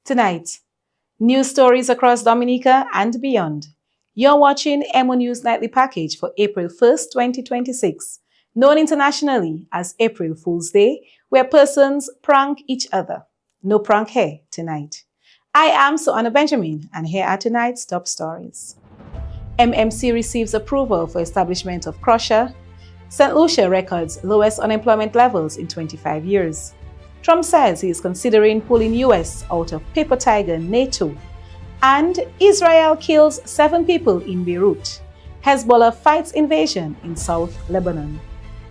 Tonight, news stories across Dominica and beyond. You're watching EmoNews Nightly Package for April 1st, 2026, known internationally as April Fool's Day, where persons prank each other. No prank here tonight. I am Soana Benjamin, and here are tonight's top stories. MMC receives approval for establishment of crusher. St. Lucia records lowest unemployment levels in 25 years. Trump says he is considering pulling US out of paper tiger NATO. And Israel kills 7 people in Beirut. Hezbollah fights invasion in South Lebanon.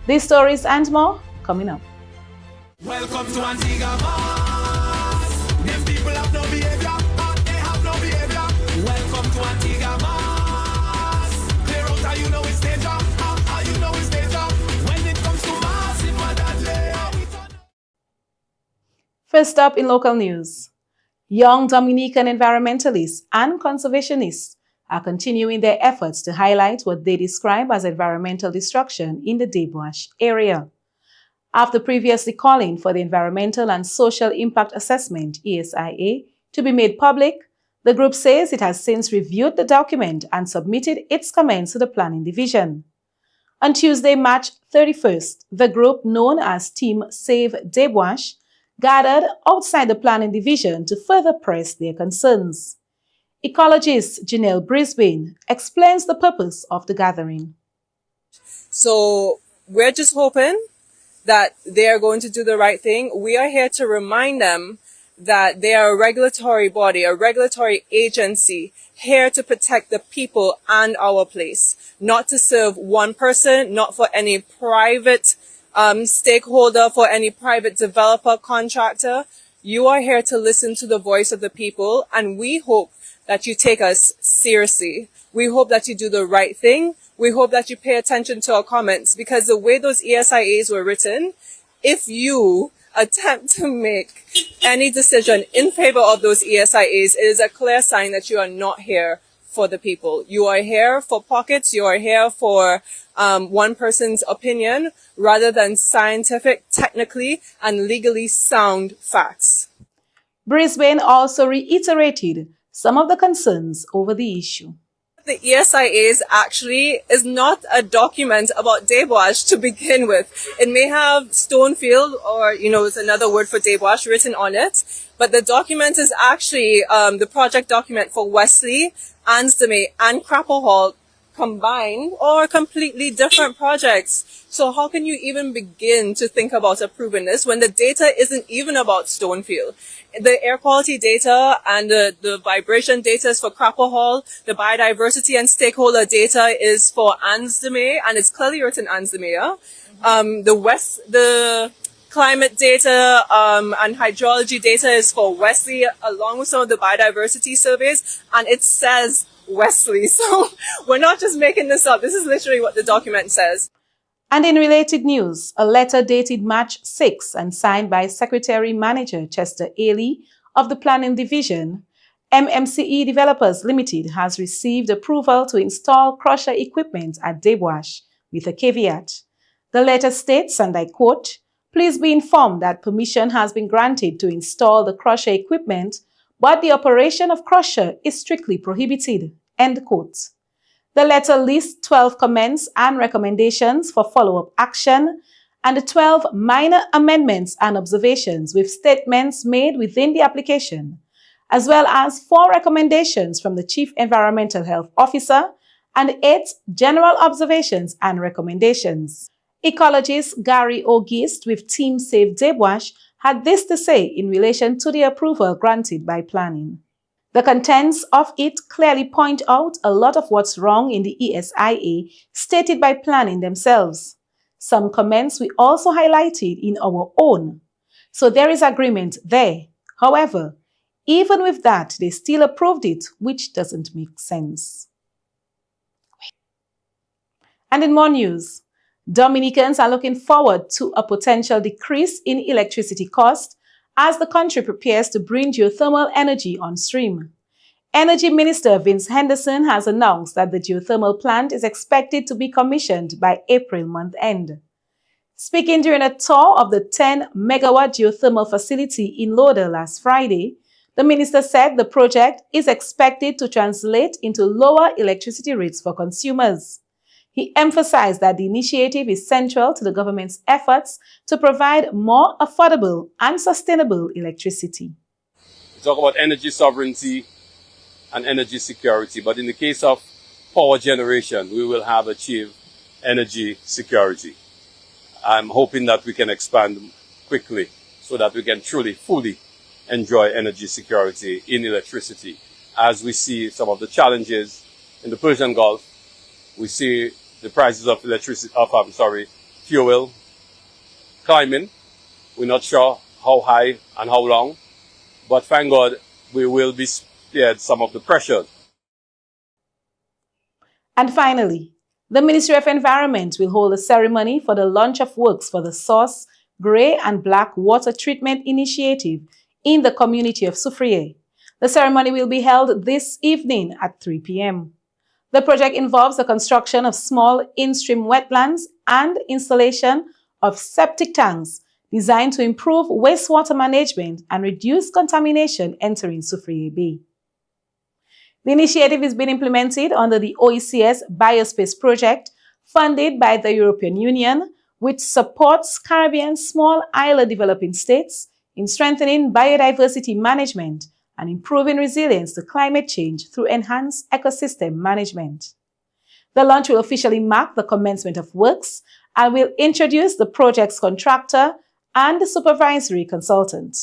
These stories and more coming up. Welcome to Antigua. Them people have no behavior, they have no behavior. Welcome to Antigua. Clear out how you know it's danger, how you know it's danger. When it comes to massive deadly. First up in local news, young Dominican environmentalists and conservationists are continuing their efforts to highlight what they describe as environmental destruction in the Deboash area. After previously calling for the Environmental and Social Impact Assessment, ESIA, to be made public, the group says it has since reviewed the document and submitted its comments to the Planning Division. On Tuesday, March 31st, the group known as Team Save Deboash gathered outside the Planning Division to further press their concerns. Ecologist Janelle Brisbane explains the purpose of the gathering. So we're just hoping that they are going to do the right thing. We are here to remind them that they are a regulatory body, a regulatory agency, here to protect the people and our place, not to serve one person, not for any private stakeholder, for any private developer, contractor. You are here to listen to the voice of the people, and we hope that you take us seriously. We hope that you do the right thing. We hope that you pay attention to our comments, because the way those ESIAs were written, if you attempt to make any decision in favor of those ESIAs, it is a clear sign that you are not here for the people. You are here for pockets. You are here for one person's opinion rather than scientific, technically, and legally sound facts. Brisbane also reiterated some of the concerns over the issue. The ESIAs actually is not a document about Deboash to begin with. It may have Stonefield, or, it's another word for Deboash written on it, but the document is actually the project document for Wesley, Ansdame, and Crapple Hall combined, or completely different projects. So how can you even begin to think about approving this when the data isn't even about Stonefield? The air quality data and the vibration data is for Crapple Hall. The biodiversity and stakeholder data is for Ansdame, and it's clearly written Ansdame. The climate data and hydrology data is for Wesley, along with some of the biodiversity surveys, and it says Wesley. So we're not just making this up. This is literally what the document says. And in related news, a letter dated March 6 and signed by Secretary Manager Chester Ailey of the Planning Division, MMCE Developers Limited has received approval to install crusher equipment at Deboash with a caveat. The letter states, and I quote, "Please be informed that permission has been granted to install the crusher equipment, but the operation of crusher is strictly prohibited." End quote. The letter lists 12 comments and recommendations for follow-up action and 12 minor amendments and observations with statements made within the application, as well as 4 recommendations from the Chief Environmental Health Officer and 8 general observations and recommendations. Ecologist Gary O'Gist with Team Save Debwash had this to say in relation to the approval granted by planning. The contents of it clearly point out a lot of what's wrong in the ESIA stated by planning themselves. Some comments we also highlighted in our own. So there is agreement there. However, even with that, they still approved it, which doesn't make sense. And in more news, Dominicans are looking forward to a potential decrease in electricity cost as the country prepares to bring geothermal energy on stream. Energy Minister Vince Henderson has announced that the geothermal plant is expected to be commissioned by April month end. Speaking during a tour of the 10-megawatt geothermal facility in Loda last Friday, the minister said the project is expected to translate into lower electricity rates for consumers. He emphasized that the initiative is central to the government's efforts to provide more affordable and sustainable electricity. We talk about energy sovereignty and energy security, but in the case of power generation, we will have achieved energy security. I'm hoping that we can expand quickly so that we can truly, fully enjoy energy security in electricity. As we see some of the challenges in the Persian Gulf, we see the prices of fuel climbing. We're not sure how high and how long, but thank God we will be spared some of the pressure. And finally, the Ministry of Environment will hold a ceremony for the launch of works for the Source, Grey and Black Water Treatment Initiative in the community of Soufriere. The ceremony will be held this evening at 3 p.m. The project involves the construction of small in-stream wetlands and installation of septic tanks designed to improve wastewater management and reduce contamination entering Soufriere Bay. The initiative is being implemented under the OECS Biospace Project, funded by the European Union, which supports Caribbean small island developing states in strengthening biodiversity management and improving resilience to climate change through enhanced ecosystem management. The launch will officially mark the commencement of works and will introduce the project's contractor and the supervisory consultant.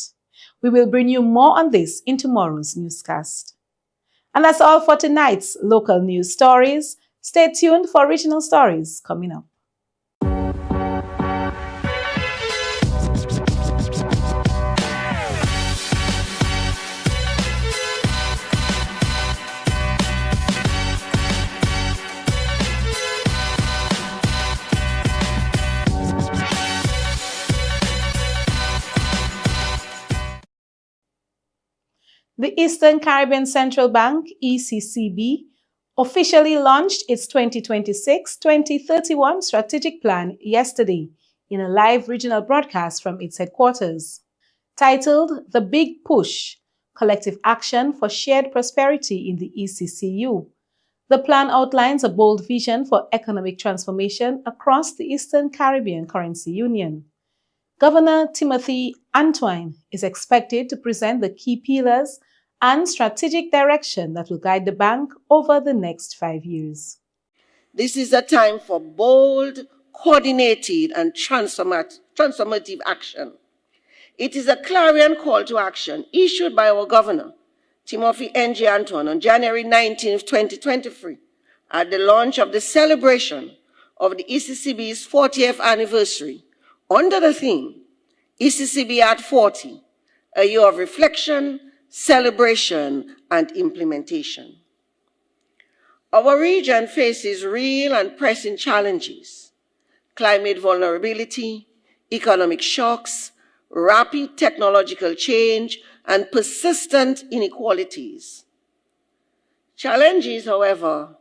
We will bring you more on this in tomorrow's newscast. And that's all for tonight's local news stories. Stay tuned for original stories coming up. The Eastern Caribbean Central Bank, ECCB, officially launched its 2026-2031 strategic plan yesterday in a live regional broadcast from its headquarters. Titled The Big Push, Collective Action for Shared Prosperity in the ECCU, the plan outlines a bold vision for economic transformation across the Eastern Caribbean Currency Union. Governor Timothy Antoine is expected to present the key pillars and strategic direction that will guide the bank over the next 5 years. This is a time for bold, coordinated, and transformative action. It is a clarion call to action issued by our Governor, Timothy N.G. Antoine, on January 19, 2023, at the launch of the celebration of the ECCB's 40th anniversary under the theme, ECCB at 40, a year of reflection, celebration, and implementation. Our region faces real and pressing challenges: climate vulnerability, economic shocks, rapid technological change, and persistent inequalities. Challenges, however,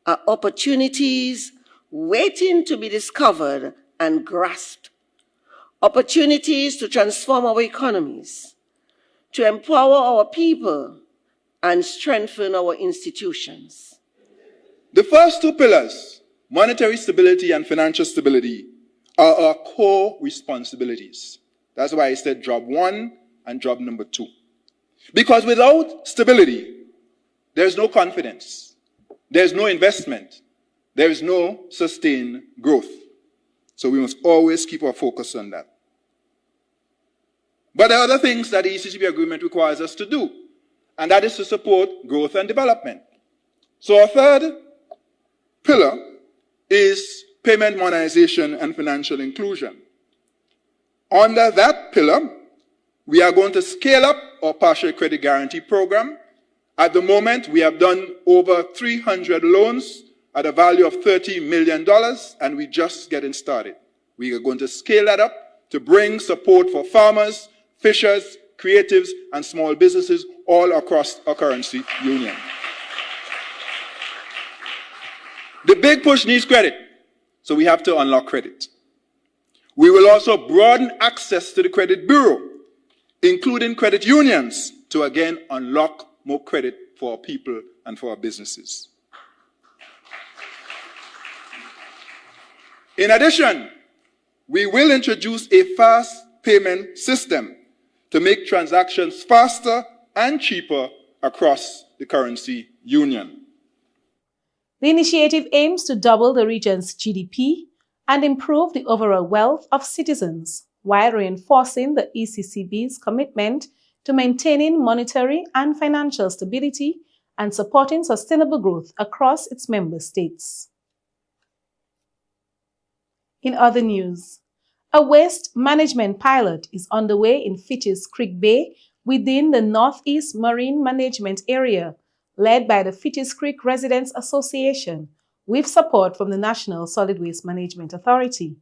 are opportunities waiting to be discovered and grasped. Opportunities to transform our economies, to empower our people, and strengthen our institutions. The first two pillars, monetary stability and financial stability, are our core responsibilities. That's why I said job one and job number two. Because without stability, there's no confidence, there's no investment, there is no sustained growth. So we must always keep our focus on that. But there are other things that the ECCB agreement requires us to do, and that is to support growth and development. So our third pillar is payment modernization and financial inclusion. Under that pillar, we are going to scale up our partial credit guarantee program. At the moment, we have done over 300 loans at a value of $30 million, and we're just getting started. We are going to scale that up to bring support for farmers, fishers, creatives, and small businesses all across our currency union. The big push needs credit, so we have to unlock credit. We will also broaden access to the credit bureau, including credit unions, to again unlock more credit for our people and for our businesses. In addition, we will introduce a fast payment system to make transactions faster and cheaper across the currency union. The initiative aims to double the region's GDP and improve the overall wealth of citizens, while reinforcing the ECCB's commitment to maintaining monetary and financial stability and supporting sustainable growth across its member states. In other news, a waste management pilot is underway in Fitch's Creek Bay within the Northeast Marine Management Area, led by the Fitch's Creek Residents Association, with support from the National Solid Waste Management Authority.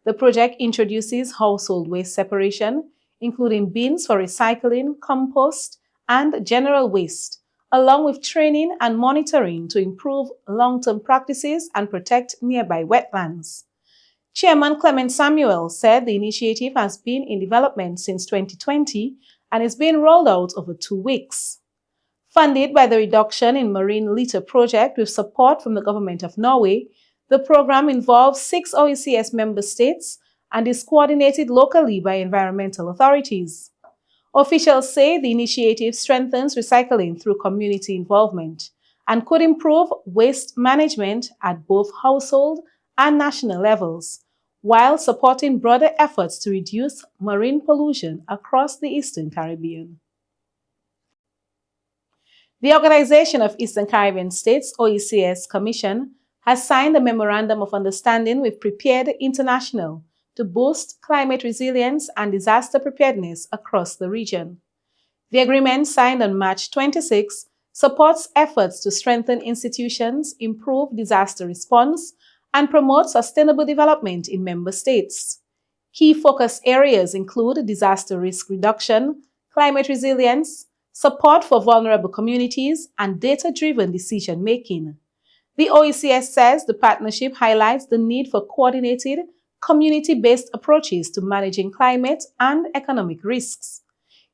The project introduces household waste separation, including bins for recycling, compost, and general waste, along with training and monitoring to improve long-term practices and protect nearby wetlands. Chairman Clement Samuel said the initiative has been in development since 2020 and is being rolled out over 2 weeks. Funded by the Reduction in Marine Litter project with support from the Government of Norway, the program involves 6 OECS member states and is coordinated locally by environmental authorities. Officials say the initiative strengthens recycling through community involvement and could improve waste management at both household and national levels, while supporting broader efforts to reduce marine pollution across the Eastern Caribbean. The Organization of Eastern Caribbean States, OECS Commission, has signed a Memorandum of Understanding with Prepared International to boost climate resilience and disaster preparedness across the region. The agreement, signed on March 26, supports efforts to strengthen institutions, improve disaster response, and promote sustainable development in member states. Key focus areas include disaster risk reduction, climate resilience, support for vulnerable communities, and data-driven decision-making. The OECS says the partnership highlights the need for coordinated, community-based approaches to managing climate and economic risks.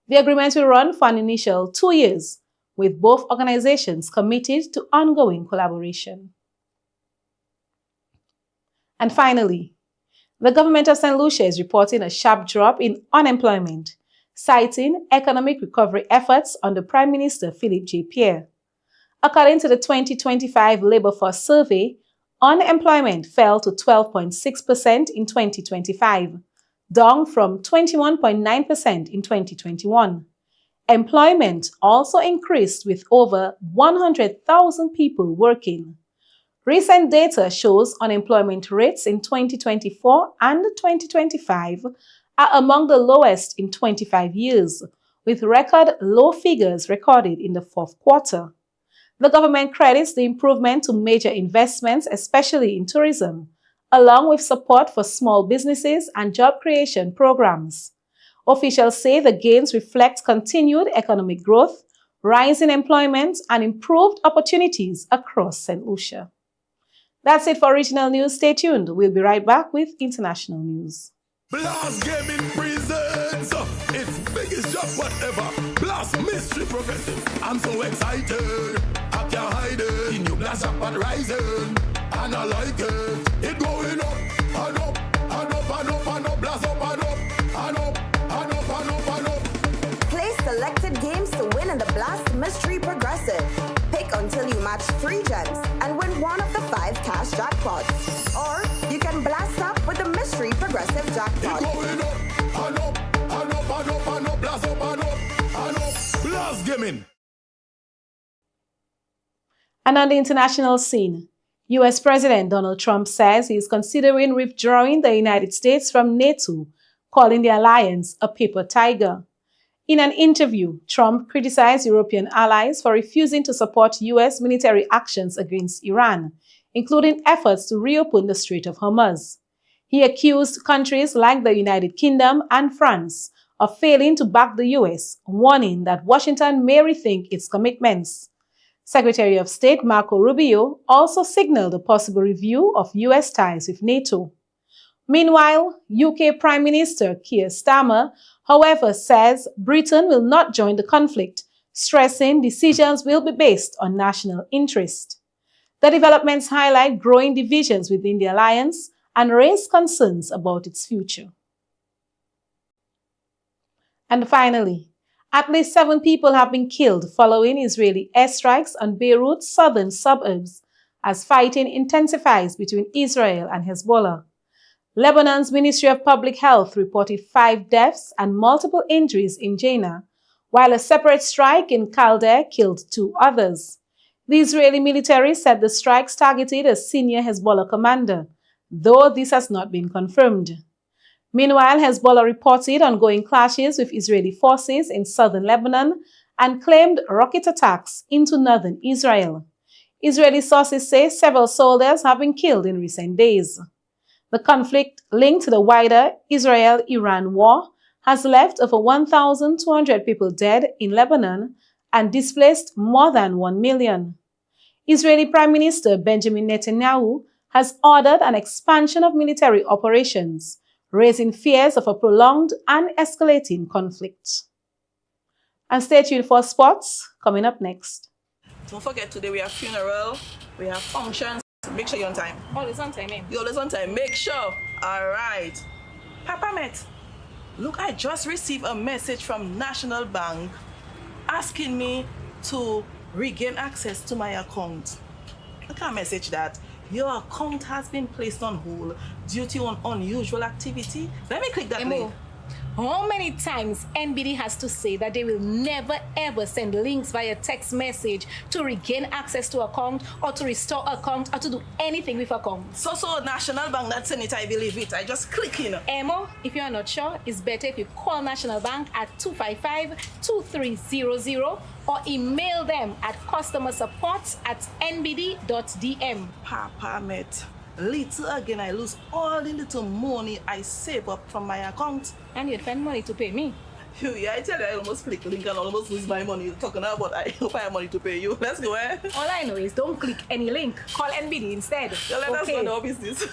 The agreement will run for an initial 2 years, with both organizations committed to ongoing collaboration. And finally, the government of St. Lucia is reporting a sharp drop in unemployment, citing economic recovery efforts under Prime Minister Philippe J. Pierre. According to the 2025 Labour Force Survey, unemployment fell to 12.6% in 2025, down from 21.9% in 2021. Employment also increased with over 100,000 people working. Recent data shows unemployment rates in 2024 and 2025 are among the lowest in 25 years, with record low figures recorded in the fourth quarter. The government credits the improvement to major investments, especially in tourism, along with support for small businesses and job creation programs. Officials say the gains reflect continued economic growth, rising employment, and improved opportunities across St. Lucia. That's it for regional news. Stay tuned. We'll be right back with international news. Blast Gaming presents its biggest job whatever. Blast Mystery Progressive. I'm so excited. I can't hide it. The new Blast up and rising. And I like it. It going up and up and up and up and up. Blast up and up and up and up and up and up. Play selected games to win in the Blast Mystery Progressive. Pick until you match 3 gems and win one of the 5 cash jackpots. Or you can blast up with the this jackpot. Going up, and up, and up, and up, and up, blast up, and up, and up, blast gaming. And on the international scene, US President Donald Trump says he is considering withdrawing the United States from NATO, calling the alliance a paper tiger. In an interview, Trump criticized European allies for refusing to support US military actions against Iran, including efforts to reopen the Strait of Hormuz. He accused countries like the United Kingdom and France of failing to back the US, warning that Washington may rethink its commitments. Secretary of State Marco Rubio also signaled a possible review of US ties with NATO. Meanwhile, UK Prime Minister Keir Starmer, however, says Britain will not join the conflict, stressing decisions will be based on national interest. The developments highlight growing divisions within the alliance and raise concerns about its future. And finally, at least 7 people have been killed following Israeli airstrikes on Beirut's southern suburbs as fighting intensifies between Israel and Hezbollah. Lebanon's Ministry of Public Health reported 5 deaths and multiple injuries in Jena, while a separate strike in Kaldeh killed 2 others. The Israeli military said the strikes targeted a senior Hezbollah commander, though this has not been confirmed. Meanwhile, Hezbollah reported ongoing clashes with Israeli forces in southern Lebanon and claimed rocket attacks into northern Israel. Israeli sources say several soldiers have been killed in recent days. The conflict linked to the wider Israel-Iran war has left over 1,200 people dead in Lebanon and displaced more than 1 million. Israeli Prime Minister Benjamin Netanyahu has ordered an expansion of military operations, raising fears of a prolonged and escalating conflict. And stay tuned for sports coming up next. Don't forget, today we have funeral, we have functions. Make sure you're on time. Always on time, eh? You're always on time. Make sure. All right. Papa Met, look, I just received a message from National Bank asking me to regain access to my account. Look at message that your account has been placed on hold due to an unusual activity. Let me click that link. How many times NBD has to say that they will never ever send links via text message to regain access to account or to restore account or to do anything with account? So National Bank that send it, I believe it. I just click in. Emo, if you are not sure, it's better if you call National Bank at 255-2300 or email them at customersupport@nbd.dm. Papa Met, little again I lose all the little money I save up from my account. And you'd find money to pay me. Yeah, I tell you, I almost click link and almost lose my money. You're talking about I hope I have money to pay you. Let's go, eh? All I know is don't click any link. Call NBD instead. So let us know our business.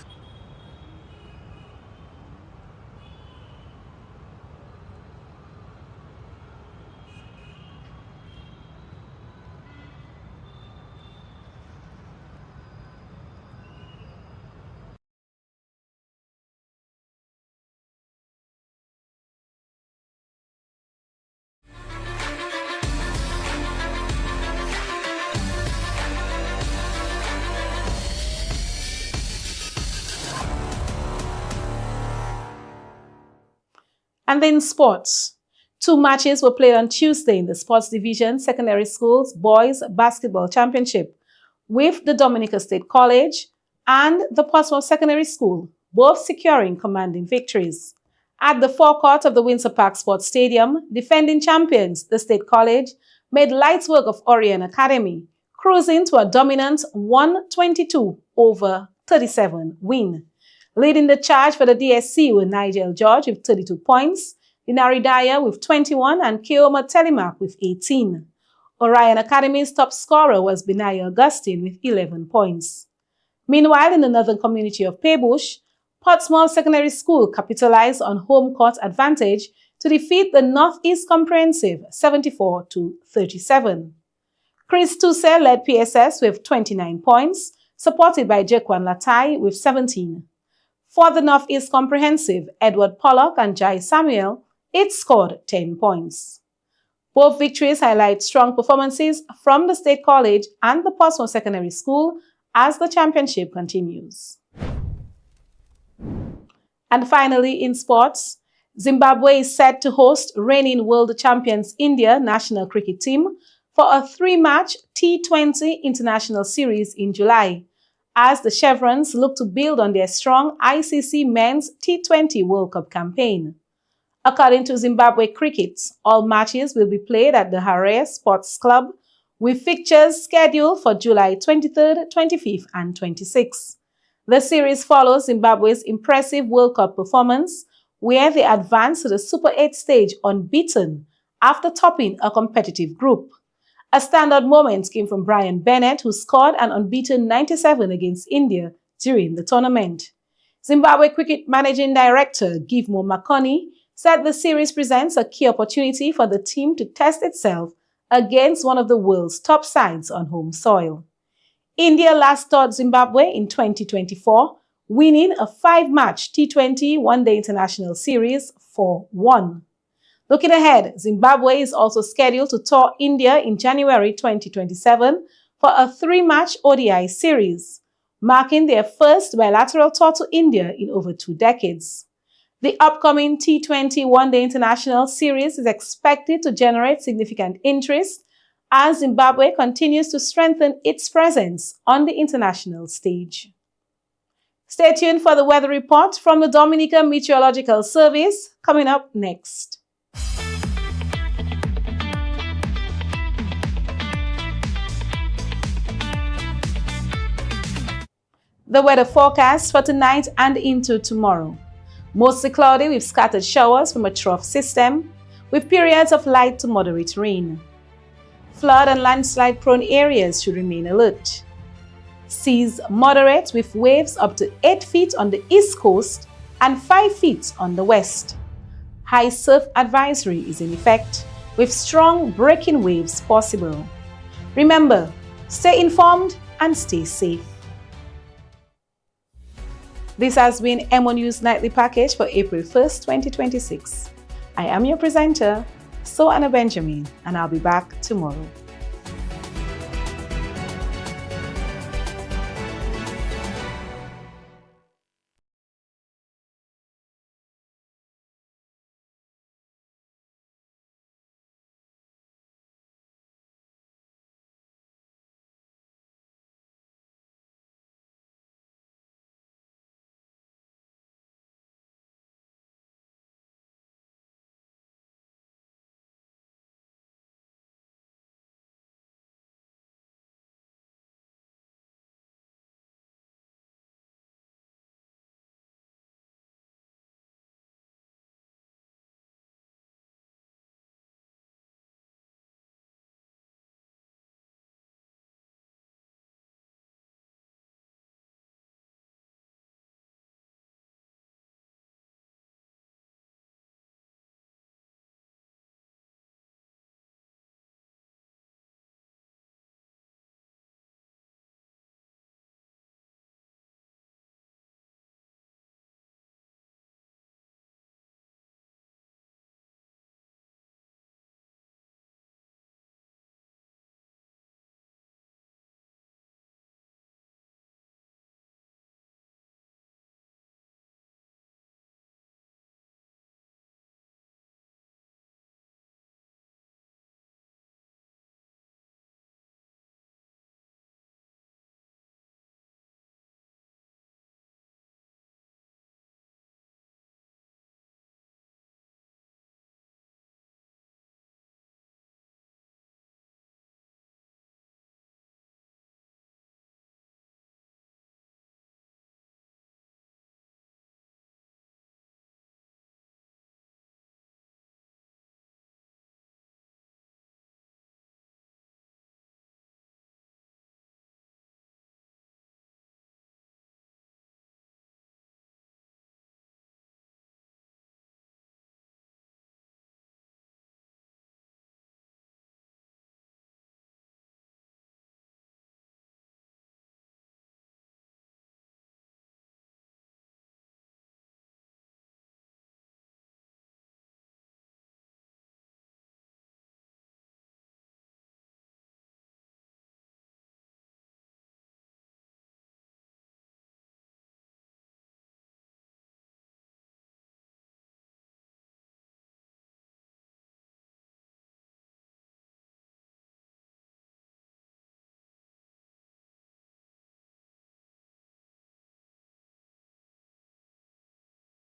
And then sports. 2 matches were played on Tuesday in the Sports Division Secondary Schools Boys Basketball Championship with the Dominica State College and the Portsmouth Secondary School, both securing commanding victories. At the forecourt of the Windsor Park Sports Stadium, defending champions, the State College, made light work of Orion Academy, cruising to a dominant 122-37 win. Leading the charge for the DSC were Nigel George with 32 points, Dinari Dyer with 21 and Keoma Telemark with 18. Orion Academy's top scorer was Benaya Augustine with 11 points. Meanwhile, in the northern community of Paybush, Portsmouth Secondary School capitalized on home court advantage to defeat the Northeast Comprehensive 74-37. Chris Tuse led PSS with 29 points, supported by Jekwan Latai with 17. For the Northeast Comprehensive, Edward Pollock and Jai Samuel each scored 10 points. Both victories highlight strong performances from the State College and the Portsmouth Secondary School as the championship continues. And finally, in sports, Zimbabwe is set to host reigning world champions India national cricket team for a 3-match T20 international series in July, as the Chevrons look to build on their strong ICC Men's T20 World Cup campaign. According to Zimbabwe Cricket, all matches will be played at the Harare Sports Club, with fixtures scheduled for July 23rd, 25th, and 26th. The series follows Zimbabwe's impressive World Cup performance, where they advanced to the Super 8 stage unbeaten after topping a competitive group. A standout moment came from Brian Bennett, who scored an unbeaten 97 against India during the tournament. Zimbabwe Cricket Managing Director Givmo Makoni said the series presents a key opportunity for the team to test itself against one of the world's top sides on home soil. India last toured Zimbabwe in 2024, winning a 5-match T20 one-day international series 4-1. Looking ahead, Zimbabwe is also scheduled to tour India in January 2027 for a 3-match ODI series, marking their first bilateral tour to India in over 2 decades. The upcoming T20 one-day international series is expected to generate significant interest as Zimbabwe continues to strengthen its presence on the international stage. Stay tuned for the weather report from the Dominica Meteorological Service coming up next. The weather forecast for tonight and into tomorrow. Mostly cloudy with scattered showers from a trough system, with periods of light to moderate rain. Flood and landslide prone areas should remain alert. Seas moderate with waves up to 8 feet on the east coast and 5 feet on the west. High surf advisory is in effect, with strong breaking waves possible. Remember, stay informed and stay safe. This has been EmoNews Nightly Package for April 1st, 2026. I am your presenter, Soana Benjamin, and I'll be back tomorrow.